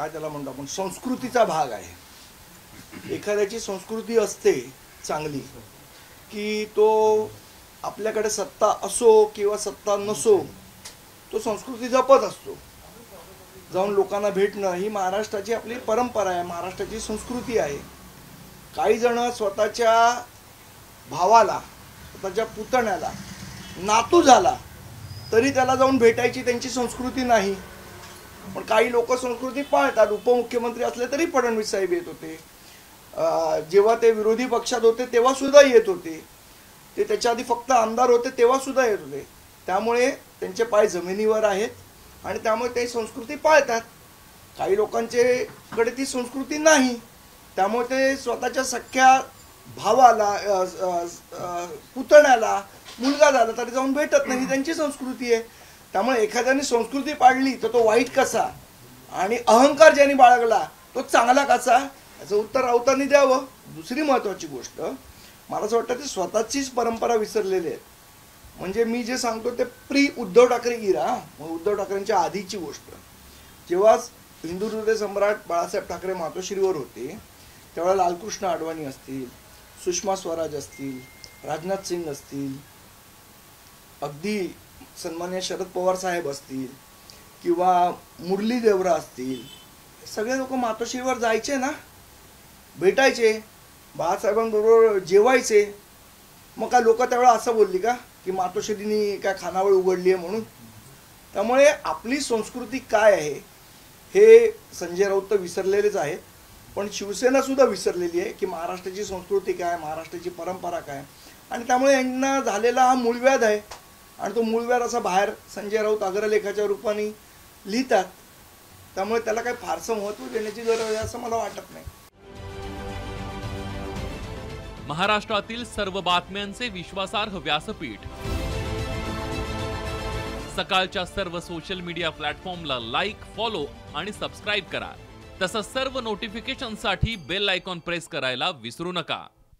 काय त्याला म्हणतो आपण, संस्कृतीचा भाग आहे। एखाद्याची संस्कृती असते चांगली की तो आपल्याकडे सत्ता असो किंवा सत्ता नसो तो संस्कृती जपत असतो। जाऊन लोकांना भेटणं ही महाराष्ट्राची आपली परंपरा आहे, महाराष्ट्राची संस्कृती आहे। काही जण स्वतःच्या भावाला, स्वतःच्या पुतण्याला नातू झाला तरी त्याला जाऊन भेटायची त्यांची संस्कृती नाही। पण काही लोक संस्कृती पाळतात। उपमुख्यमंत्री असले तरी फडणवीस साहेब येत होते, जेव्हा ते विरोधी पक्षात होते तेव्हा सुद्धा येत होते, ते त्याच्या आधी फक्त आमदार होते तेव्हा सुद्धा येत होते। त्यामुळे त्यांचे पाय जमिनीवर आहेत आणि त्यामुळे ते संस्कृती पाळतात। काही लोकांचे कडे ती संस्कृती नाही, त्यामुळे ते स्वतःच्या सख्या भावाला पुतण्याला मुलगा झाला तरी जाऊन भेटत नाही, त्यांची संस्कृती आहे। त्यामुळे एखाद्याने संस्कृती पाळली तर तो वाईट कसा आणि अहंकार ज्याने बाळगला तो चांगला कसा, याचं उत्तर राऊतांनी द्यावं। दुसरी महत्त्वाची गोष्ट, मला असं वाटतं ते स्वतःचीच परंपरा विसरलेले आहेत। म्हणजे मी जे सांगतो ते प्री उद्धव ठाकरे इरा, उद्धव ठाकरेंच्या आधीची गोष्ट, जेव्हा हिंदू हृदय सम्राट बाळासाहेब ठाकरे मातोश्रीवर होते तेव्हा लालकृष्ण अडवाणी असतील, सुषमा स्वराज असतील, राजनाथ सिंग असतील, अगदी सन्मान्य शरद पवार साहेब असतील किंवा मुरली देवरा असतील, सगळे लोक मातोश्रीवर जायचे ना, भेटायचे, बाळासाहेबांबरोबर जेवायचे। मग काय लोक त्यावेळेला असं बोलली का की मातोश्रीनी काय खानावळ उघडली आहे म्हणून? त्यामुळे आपली संस्कृती काय आहे हे संजय राऊत विसरलेलेच आहेत, पण शिवसेना सुद्धा विसरलेली आहे की महाराष्ट्राची संस्कृती काय, महाराष्ट्राची परंपरा काय। आणि त्यामुळे यांना झालेला हा मूळव्याध आहे आणि तो मूळव्याध असा बाहेर संजय राऊत अग्रलेखाच्या रूपाने लिहितात। त्यामुळे त्याला काही फारसं महत्त्व देण्याची गरज आहे असं मला वाटत नाही। महाराष्ट्रातील सर्व बातम्यांचे विश्वासार्ह व्यासपीठ, सकाळच्या सर्व सोशल मीडिया प्लॅटफॉर्मला लाईक, फॉलो आणि सबस्क्राईब करा। तसंच सर्व नोटिफिकेशनसाठी बेल आयकॉन प्रेस करायला विसरू नका।